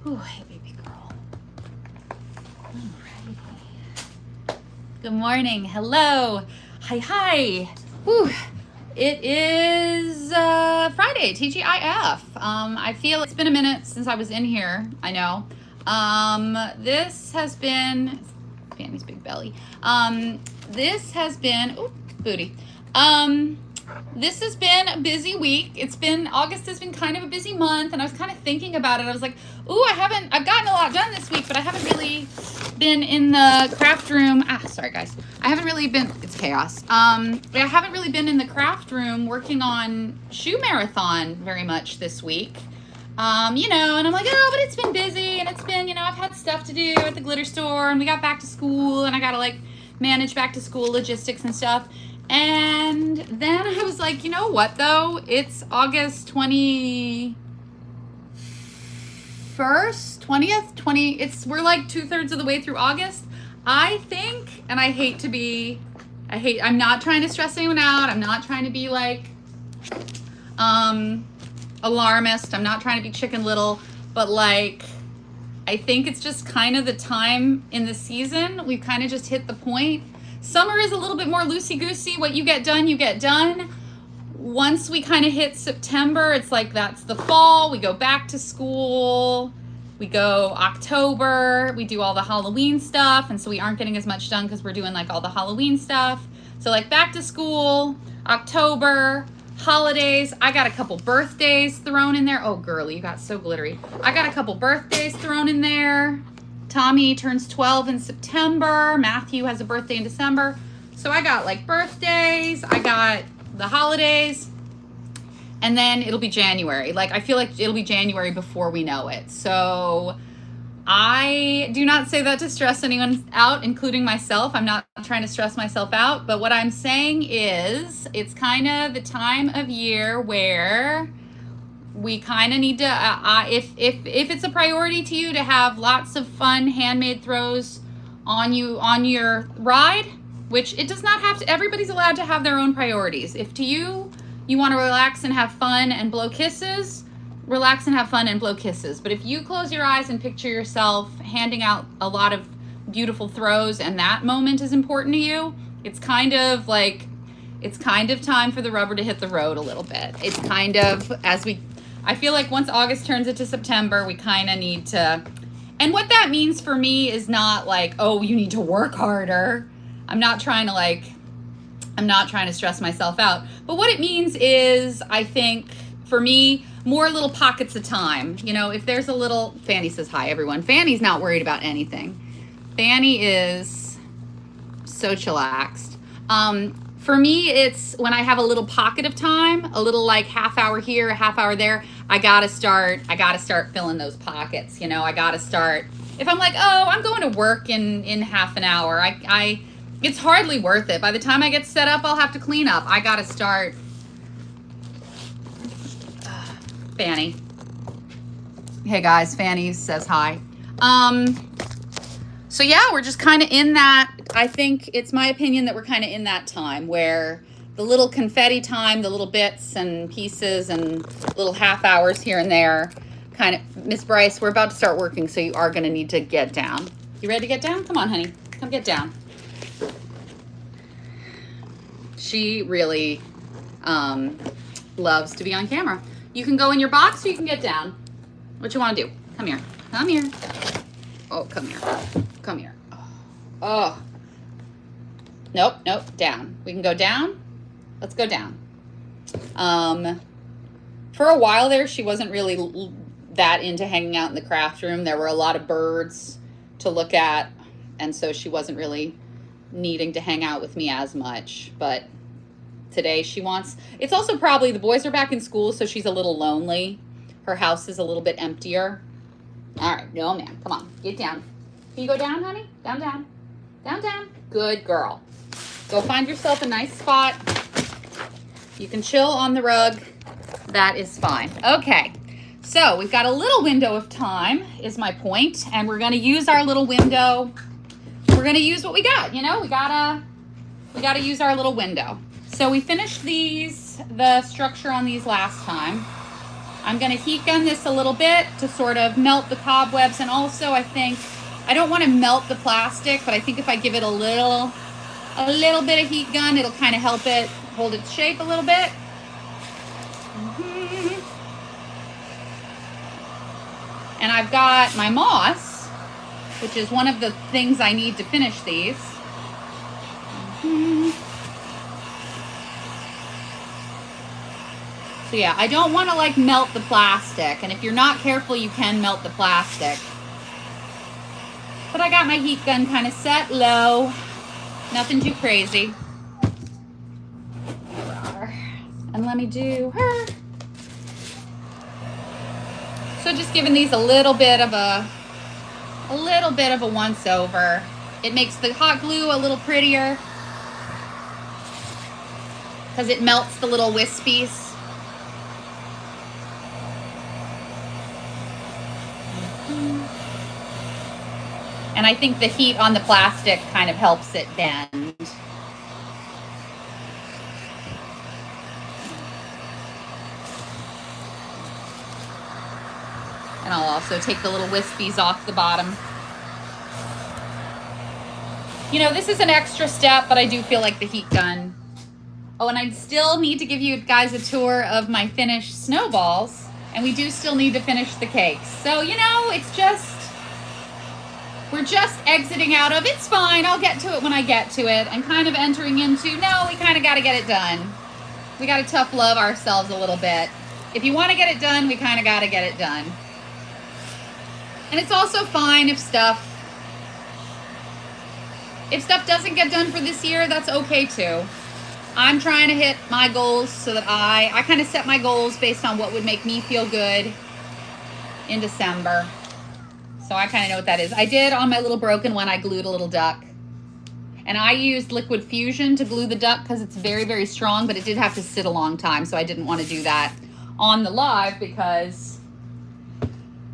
Oh, hey, baby girl. Alrighty. Good morning. Hello. Hi. Whew. It is Friday, TGIF. I feel it's been a minute since I was in here. I know. This has been Fanny's big belly. This has been booty. This has been a busy week. August has been kind of a busy month, and I was kind of thinking about it. I was like, ooh, I've gotten a lot done this week, but I haven't really been in the craft room. Sorry guys. It's chaos. I haven't really been in the craft room working on shoe marathon very much this week. And I'm like, oh, but it's been busy, and it's been, I've had stuff to do at the glitter store, and we got back to school, and I got to like manage back to school logistics and stuff. And then I was like, you know what though? It's August 20th, 20th. We're like 2/3 of the way through August. I think, and I'm not trying to stress anyone out. I'm not trying to be like, alarmist. I'm not trying to be Chicken Little, but like, I think it's just kind of the time in the season. We've kind of just hit the point. Summer is a little bit more loosey-goosey. What you get done, you get done. Once we kind of hit September, it's like that's the fall. We go back to school. We go October. We do all the Halloween stuff. And so we aren't getting as much done because we're doing like all the Halloween stuff. So like back to school, October, holidays. I got a couple birthdays thrown in there. Oh, girly, you got so glittery. I got a couple birthdays thrown in there. Tommy turns 12 in September. Matthew has a birthday in December. So I got like birthdays. I got the holidays. And then it'll be January. Like, I feel like it'll be January before we know it. So I do not say that to stress anyone out, including myself. I'm not trying to stress myself out. But what I'm saying is it's kind of the time of year where we kind of need to, if it's a priority to you to have lots of fun handmade throws on your ride, which it does not have to, everybody's allowed to have their own priorities. If to you want to relax and have fun and blow kisses, relax and have fun and blow kisses. But if you close your eyes and picture yourself handing out a lot of beautiful throws and that moment is important to you, it's kind of time for the rubber to hit the road a little bit. It's kind of, I feel like once August turns into September, we kind of need to, and what that means for me is not like, oh, you need to work harder. I'm not trying to stress myself out. But what it means is, I think, for me, more little pockets of time. If there's a little, Fanny says hi, everyone. Fanny's not worried about anything. Fanny is so chillaxed. For me, it's when I have a little pocket of time, a little like half hour here, a half hour there, I gotta start filling those pockets. I gotta start. If I'm like, oh, I'm going to work in half an hour, it's hardly worth it. By the time I get set up, I'll have to clean up. I gotta start. Fanny. Hey guys, Fanny says hi. So yeah, we're just kind of in that. I think it's my opinion that we're kind of in that time where the little confetti time, the little bits and pieces and little half hours here and there kind of, Miss Bryce, we're about to start working, so you are going to need to get down. You ready to get down? Come on, honey. Come get down. She really loves to be on camera. You can go in your box or you can get down. What you want to do? Come here. Come here. Oh, come here. Come here. Oh. Nope. Down. We can go down. Let's go down. For a while there, she wasn't really that into hanging out in the craft room. There were a lot of birds to look at, and so she wasn't really needing to hang out with me as much. But today she wants, it's also probably the boys are back in school, so she's a little lonely. Her house is a little bit emptier. All right, no man, come on, get down. Can you go down, honey? Down. Good girl. Go find yourself a nice spot. You can chill on the rug. That is fine. Okay, so we've got a little window of time is my point, and we're gonna use our little window. We're gonna use what we got, we gotta use our little window. So we finished the structure on these last time. I'm going to heat gun this a little bit to sort of melt the cobwebs, and also I think I don't want to melt the plastic, but I think if I give it a little bit of heat gun, it'll kind of help it hold its shape a little bit. And I've got my moss, which is one of the things I need to finish these. So yeah, I don't want to like melt the plastic, and if you're not careful, you can melt the plastic. But I got my heat gun kind of set low, nothing too crazy. And let me do her. So just giving these a little bit of a once over. It makes the hot glue a little prettier because it melts the little wispies. And I think the heat on the plastic kind of helps it bend. And I'll also take the little wispies off the bottom. You know, this is an extra step, but I do feel like the heat gun. Oh, and I still need to give you guys a tour of my finished snowballs. And we do still need to finish the cakes. So, you know, it's just, we're just exiting out of, it's fine, I'll get to it when I get to it, and kind of entering into, no, we kind of got to get it done. We got to tough love ourselves a little bit. If you want to get it done, we kind of got to get it done. And it's also fine if stuff doesn't get done for this year, that's okay too. I'm trying to hit my goals so that I kind of set my goals based on what would make me feel good in December. So I kind of know what that is. I did on my little broken one, I glued a little duck. And I used liquid fusion to glue the duck because it's very, very strong, but it did have to sit a long time. So I didn't want to do that on the live because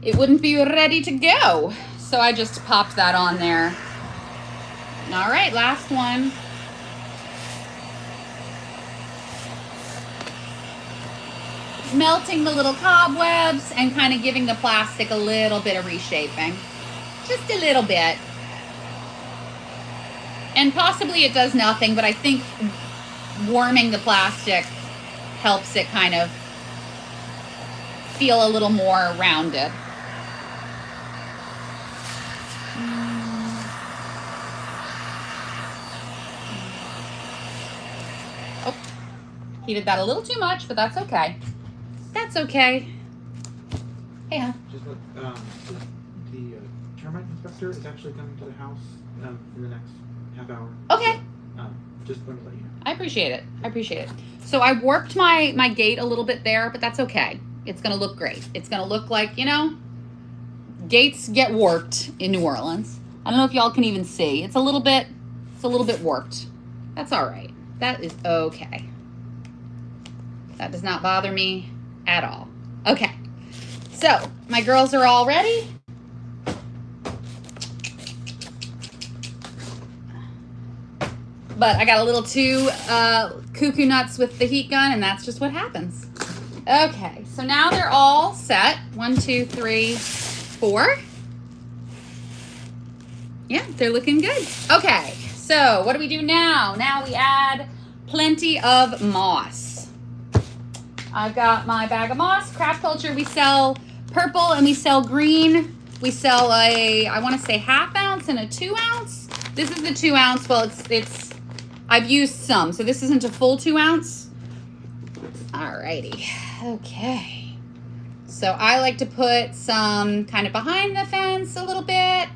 it wouldn't be ready to go. So I just popped that on there. All right, last one. Melting the little cobwebs and kind of giving the plastic a little bit of reshaping. Just a little bit. And possibly it does nothing, but I think warming the plastic helps it kind of feel a little more rounded. Oh, heated that a little too much, but that's okay. That's okay. Hey, huh? Just look, the termite inspector is actually coming to the house in the next half hour. Okay. So, just wanted to let you know. I appreciate it. I appreciate it. So I warped my gate a little bit there, but that's okay. It's going to look great. It's going to look like, you know, gates get warped in New Orleans. I don't know if y'all can even see. It's a little bit warped. That's all right. That is okay. That does not bother me at all. Okay. So my girls are all ready. But I got a little too cuckoo nuts with the heat gun, and that's just what happens. Okay, so now they're all set. 1, 2, 3, 4. Yeah, they're looking good. Okay, so what do we do now? Now we add plenty of moss. I've got my bag of moss. Craft Culture, we sell purple and we sell green. We sell I want to say 1/2 ounce and a 2 ounce. This is the 2 ounce. Well, it's I've used some, so this isn't a full 2 ounce. Alrighty, okay. So I like to put some kind of behind the fence a little bit,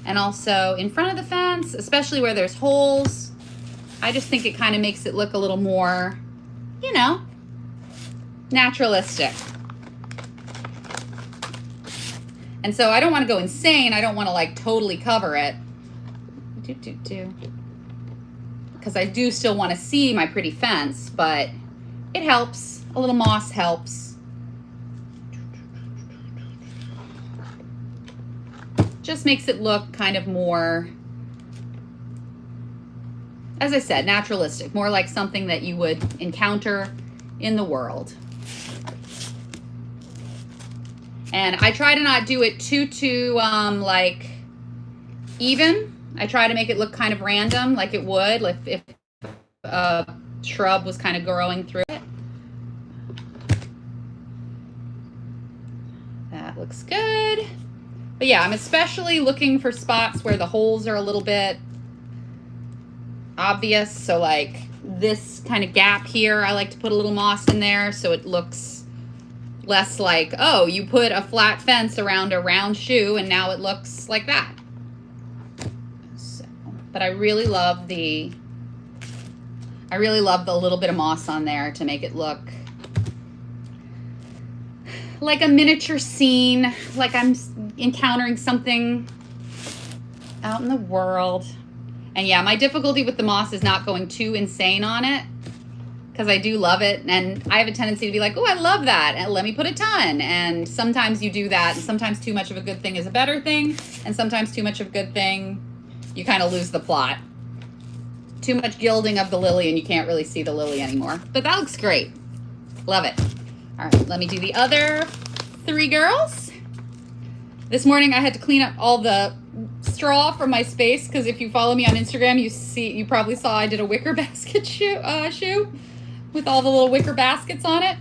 and also in front of the fence, especially where there's holes. I just think it kind of makes it look a little more, you know, naturalistic. And so I don't want to go insane. I don't want to like totally cover it. Because I do still want to see my pretty fence, but it helps. A little moss helps. Just makes it look kind of more, as I said, naturalistic. More like something that you would encounter in the world. And I try to not do it too like even. I try to make it look kind of random, like it would if a shrub was kind of growing through it. That looks good. But yeah, I'm especially looking for spots where the holes are a little bit obvious. So like this kind of gap here, I like to put a little moss in there so it looks less like, oh, you put a flat fence around a round shoe and now it looks like that. So, but I really love the little bit of moss on there to make it look like a miniature scene, like I'm encountering something out in the world. And yeah, my difficulty with the moss is not going too insane on it, because I do love it, and I have a tendency to be like, oh, I love that, and let me put a ton. And sometimes you do that, and sometimes too much of a good thing is a better thing, and sometimes too much of a good thing, you kind of lose the plot. Too much gilding of the lily and you can't really see the lily anymore. But that looks great. Love it. All right, let me do the other 3 girls. This morning I had to clean up all the straw from my space, because if you follow me on Instagram, you probably saw I did a wicker basket shoe with all the little wicker baskets on it.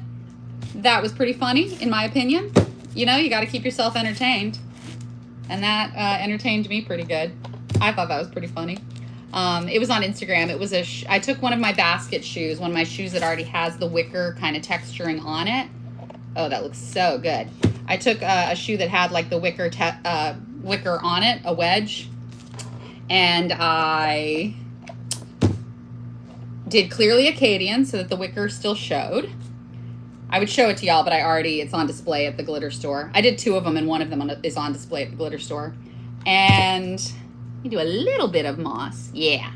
That was pretty funny, in my opinion. You know, you got to keep yourself entertained, and that entertained me pretty good. I thought that was pretty funny. It was on Instagram. It was I took one of my basket shoes, one of my shoes that already has the wicker kind of texturing on it. Oh, that looks so good. I took a shoe that had like the wicker on it, a wedge, and I did clearly Acadian so that the wicker still showed. I would show it to y'all, but it's on display at the glitter store. I did 2 of them, and one of them is on display at the glitter store. And you do a little bit of moss. Yeah.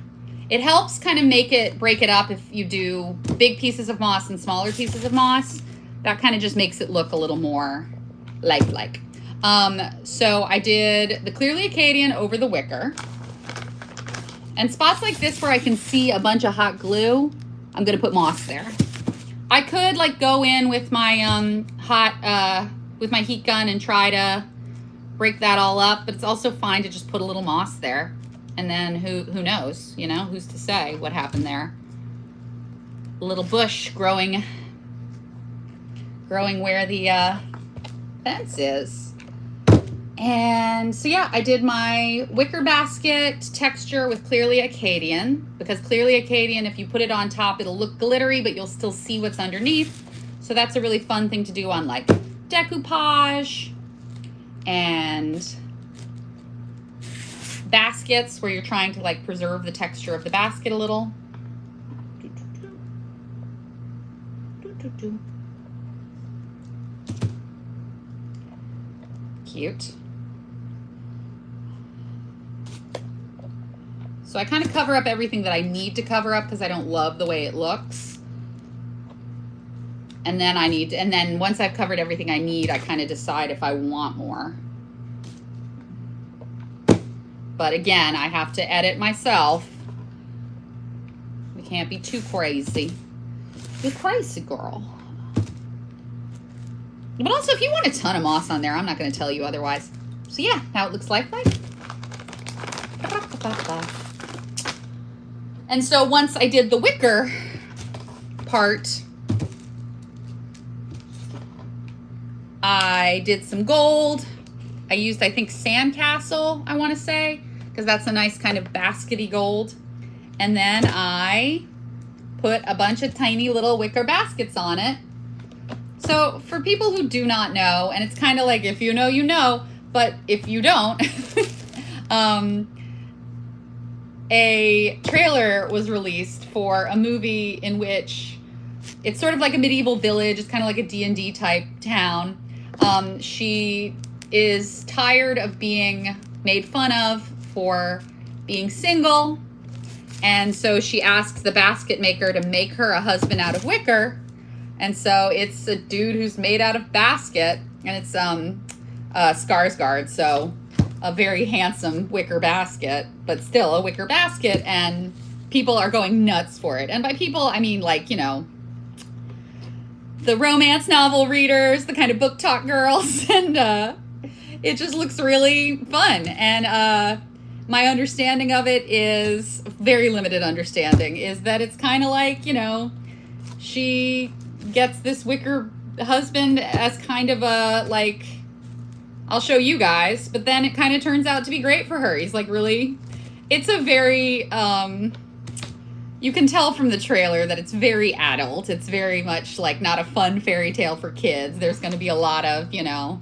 It helps kind of break it up if you do big pieces of moss and smaller pieces of moss. That kind of just makes it look a little more lifelike. So I did the clearly Acadian over the wicker. And spots like this where I can see a bunch of hot glue, I'm going to put moss there. I could like go in with my with my heat gun and try to break that all up, but it's also fine to just put a little moss there. And then who knows, you know, who's to say what happened there? A little bush growing where the fence is. And so yeah, I did my wicker basket texture with clearly Acadian, because clearly Acadian, if you put it on top, it'll look glittery, but you'll still see what's underneath. So that's a really fun thing to do on like decoupage and baskets where you're trying to like preserve the texture of the basket a little. Cute. So I kind of cover up everything that I need to cover up because I don't love the way it looks. And then once I've covered everything I need, I kind of decide if I want more. But again, I have to edit myself. We can't be too crazy. You're crazy, girl. But also, if you want a ton of moss on there, I'm not going to tell you otherwise. So yeah, how it looks like. And so once I did the wicker part, I did some gold. I used, I think, Sandcastle, I want to say, because that's a nice kind of baskety gold. And then I put a bunch of tiny little wicker baskets on it. So for people who do not know, and it's kind of like if you know, you know, but if you don't, a trailer was released for a movie in which it's sort of like a medieval village. It's kind of like a D&D type town. She is tired of being made fun of for being single. And so she asks the basket maker to make her a husband out of wicker. And so it's a dude who's made out of basket, and it's Skarsgård, so a very handsome wicker basket, but still a wicker basket, and people are going nuts for it. And by people, I mean, like, you know, the romance novel readers, the kind of book talk girls, and it just looks really fun. And my understanding of it is very limited understanding, is that it's kind of like, you know, she gets this wicker husband as kind of a, like, I'll show you guys, but then it kind of turns out to be great for her. He's like really, it's a very, you can tell from the trailer that it's very adult. It's very much like not a fun fairy tale for kids. There's going to be a lot of, you know,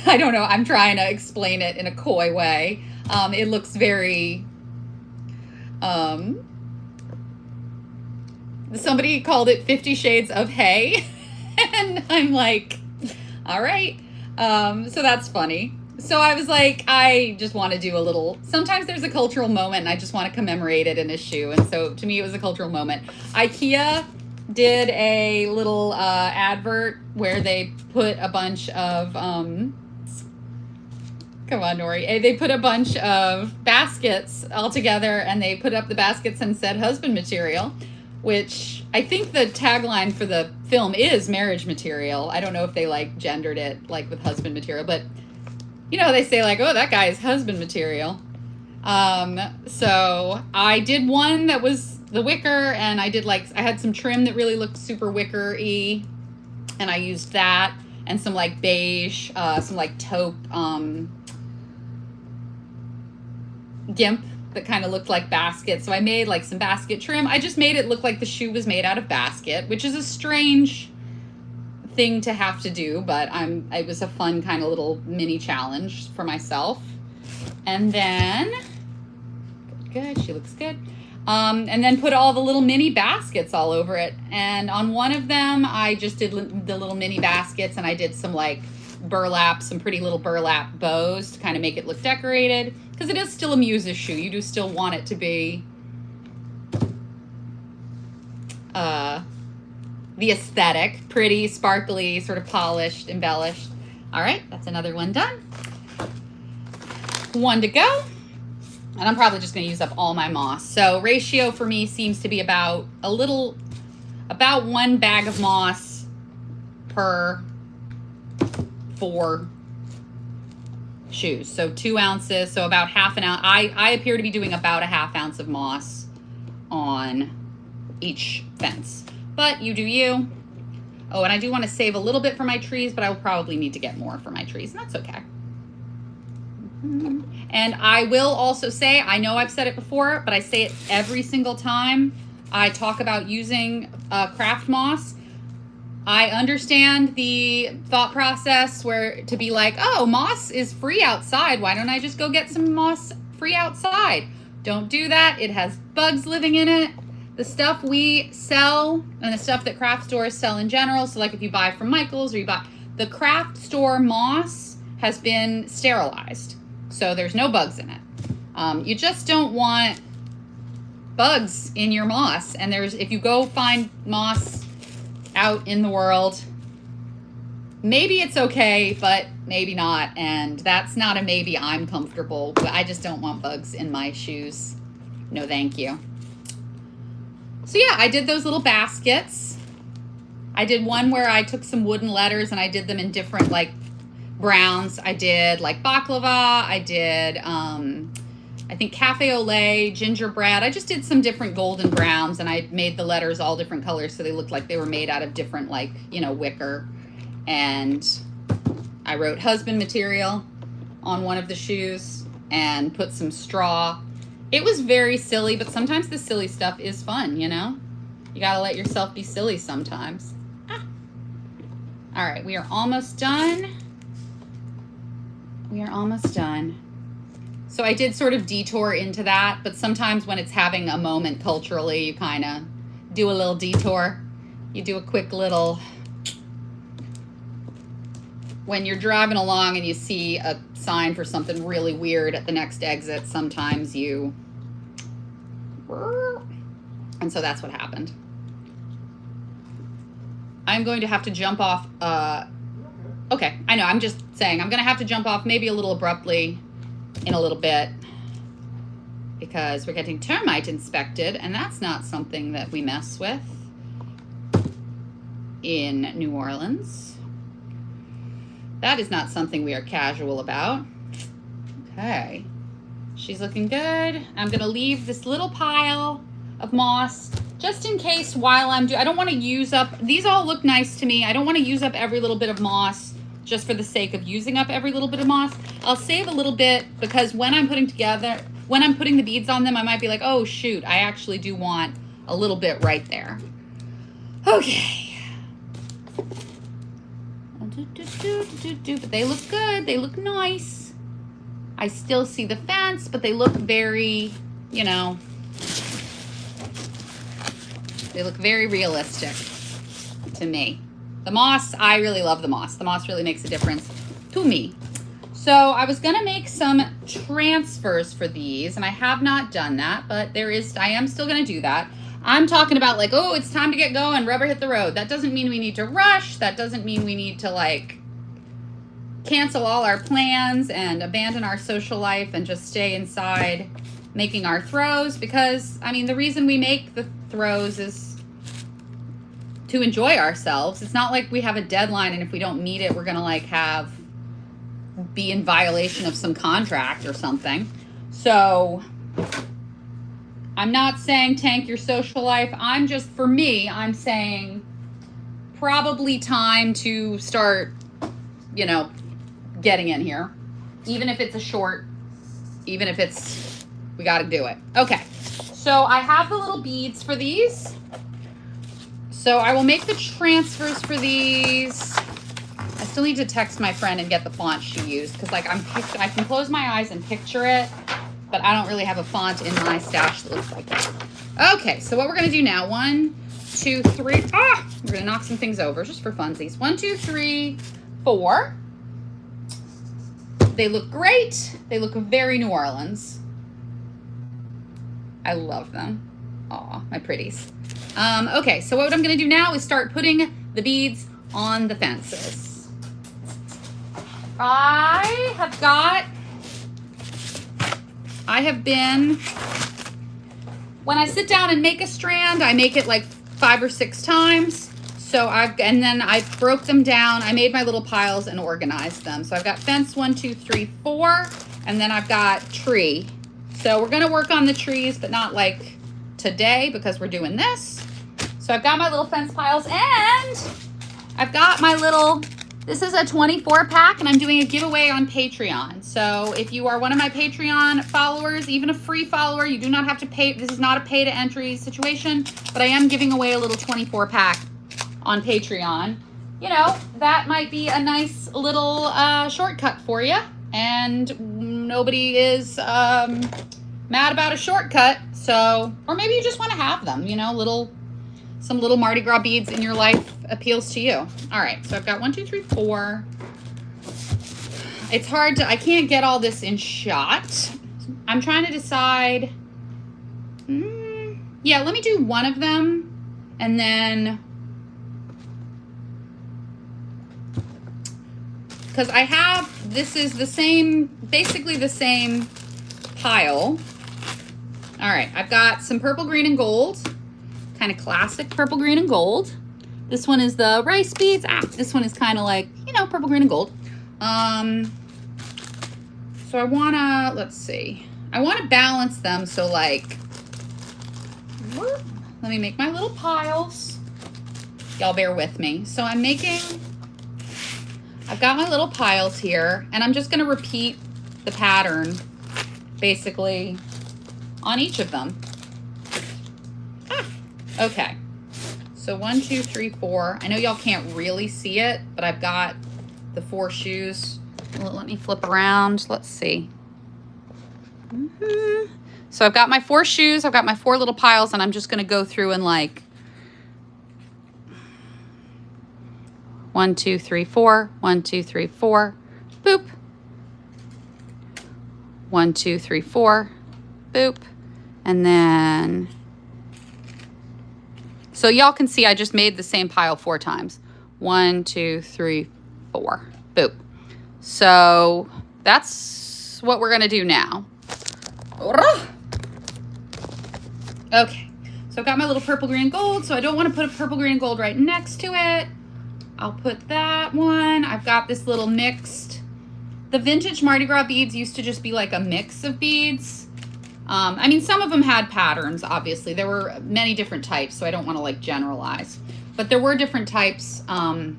I don't know. I'm trying to explain it in a coy way. It looks very, somebody called it 50 Shades of Hay. And I'm like, all right. So that's funny. So I was like, I just want to do a little, sometimes there's a cultural moment and I just want to commemorate it in a shoe. And so to me, it was a cultural moment. IKEA did a little advert where they put a bunch of, come on, Nori. They put a bunch of baskets all together and they put up the baskets and said husband material, which I think the tagline for the film is marriage material. I don't know if they like gendered it like with husband material, but you know, they say like, oh, that guy is husband material. So I did one that was the wicker, and I did like, I had some trim that really looked super wicker-y, and I used that, and some like beige, some like taupe gimp that kind of looked like basket. So I made like some basket trim. I just made it look like the shoe was made out of basket, which is a strange thing to have to do, but it was a fun kind of little mini challenge for myself. And then good, she looks good. And then put all the little mini baskets all over it. And on one of them, I just did the little mini baskets, and I did some like burlap, some pretty little burlap bows to kind of make it look decorated, because it is still a muse's shoe. You do still want it to be the aesthetic, pretty, sparkly, sort of polished, embellished. All right, that's another one done. One to go. And I'm probably just going to use up all my moss. So ratio for me seems to be about one bag of moss per 4 shoes. So 2 ounces, so about half an ounce. I appear to be doing about a ½ ounce of moss on each fence. But you do you. Oh, and I do want to save a little bit for my trees, but I will probably need to get more for my trees, and that's okay. And I will also say, I know I've said it before, but I say it every single time I talk about using craft moss. I understand the thought process where to be like, oh, moss is free outside. Why don't I just go get some moss free outside? Don't do that. It has bugs living in it. The stuff we sell and the stuff that craft stores sell in general, so like if you buy from Michael's or you buy, the craft store moss has been sterilized. So there's no bugs in it. You just don't want bugs in your moss. And if you go find moss out in the world, maybe it's okay, but maybe not. And that's not a maybe I'm comfortable. I just don't want bugs in my shoes. No, thank you. So yeah, I did those little baskets. I did one where I took some wooden letters and I did them in different like browns. I did like baklava. I did, I think cafe au lait, gingerbread. I just did some different golden browns, and I made the letters all different colors so they looked like they were made out of different, like, you know, wicker. And I wrote husband material on one of the shoes and put some straw. It was very silly, but sometimes the silly stuff is fun, you know? You gotta let yourself be silly sometimes. All right, we are almost done. We are almost done. So I did sort of detour into that, but sometimes when it's having a moment culturally, you kind of do a little detour. You do a quick little, when you're driving along and you see a sign for something really weird at the next exit, sometimes you, and so that's what happened. I'm going to have to jump off, okay, I know, I'm just saying, I'm going to have to jump off maybe a little abruptly in a little bit because we're getting termite inspected, and that's not something that we mess with in New Orleans. That is not something we are casual about. Okay, she's looking good. I'm gonna leave this little pile of moss just in case while I'm I don't want to use up, these all look nice to me. I don't want to use up every little bit of moss just for the sake of using up every little bit of moss. I'll save a little bit because when I'm putting the beads on them, I might be like, oh shoot, I actually do want a little bit right there. Okay. But they look good. They look nice. I still see the fence, but they look very, you know, they look very realistic to me. The moss, I really love the moss. The moss really makes a difference to me. So I was gonna make some transfers for these, and I have not done that, but I am still gonna do that. I'm talking about like, oh, it's time to get going, rubber hit the road. That doesn't mean we need to rush. That doesn't mean we need to like cancel all our plans and abandon our social life and just stay inside making our throws, because I mean, the reason we make the throws is to enjoy ourselves. It's not like we have a deadline and if we don't meet it, we're gonna like be in violation of some contract or something. So I'm not saying tank your social life. For me, I'm saying probably time to start, you know, getting in here. Even if it's we got to do it. Okay. So I have the little beads for these. So I will make the transfers for these. I still need to text my friend and get the font she used, because like I can close my eyes and picture it, but I don't really have a font in my stash that looks like that. Okay, so what we're gonna do now, 1, 2, 3, we're gonna knock some things over just for funsies. 1, 2, 3, 4. They look great. They look very New Orleans. I love them. Aw, my pretties. Okay, so what I'm gonna do now is start putting the beads on the fences. When I sit down and make a strand, I make it like 5 or 6 times. So and then I broke them down. I made my little piles and organized them. So I've got fence 1, 2, 3, 4, and then I've got tree. So we're gonna work on the trees, but not like today because we're doing this. So I've got my little fence piles, and I've got my this is a 24 pack, and I'm doing a giveaway on Patreon. So if you are one of my Patreon followers, even a free follower, you do not have to pay. This is not a pay to entry situation, but I am giving away a little 24 pack on Patreon. You know, that might be a nice little shortcut for you, and nobody is mad about a shortcut. So, or maybe you just want to have them, you know, some little Mardi Gras beads in your life appeals to you. All right, so I've got 1, 2, 3, 4. It's hard I can't get all this in shot. I'm trying to decide. Yeah, let me do one of them, and then, because this is the same, basically the same pile. All right, I've got some purple, green, and gold. Kind of classic purple, green, and gold. This one is the rice beads. This one is kind of like, you know, purple, green, and gold. So I wanna, let's see. I wanna balance them, so like, let me make my little piles. Y'all bear with me. So I've got my little piles here, and I'm just gonna repeat the pattern, basically, on each of them. Okay, so 1, 2, 3, 4. I know y'all can't really see it, but I've got the 4 shoes. Let me flip around. Let's see. So I've got my 4 shoes. I've got my 4 little piles, and I'm just going to go through and like 1, 2, 3, 4. 1, 2, 3, 4. Boop. 1, 2, 3, 4. Boop. And then, so y'all can see I just made the same pile 4 times. 1, 2, 3, 4. Boop. So that's what we're gonna do now. Okay, so I've got my little purple, green, gold. So I don't want to put a purple, green, gold right next to it. I'll put that one. I've got this little mixed. The vintage Mardi Gras beads used to just be like a mix of beads. I mean, some of them had patterns, obviously. There were many different types, so I don't want to like generalize. But there were different types. I'll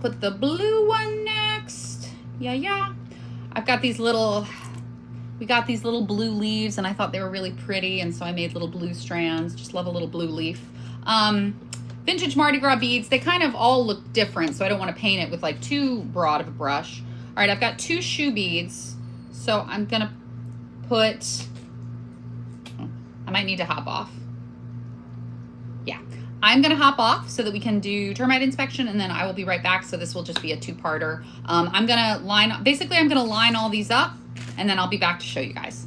put the blue one next. Yeah. I've got these little... We got these little blue leaves, and I thought they were really pretty, and so I made little blue strands. Just love a little blue leaf. Vintage Mardi Gras beads, they kind of all look different, so I don't want to paint it with like too broad of a brush. All right, I've got 2 shoe beads, so I'm going to put... I might need to hop off. Yeah, I'm going to hop off so that we can do termite inspection, and then I will be right back, so this will just be a 2-parter. I'm going to line... Basically, I'm going to line all these up, and then I'll be back to show you guys.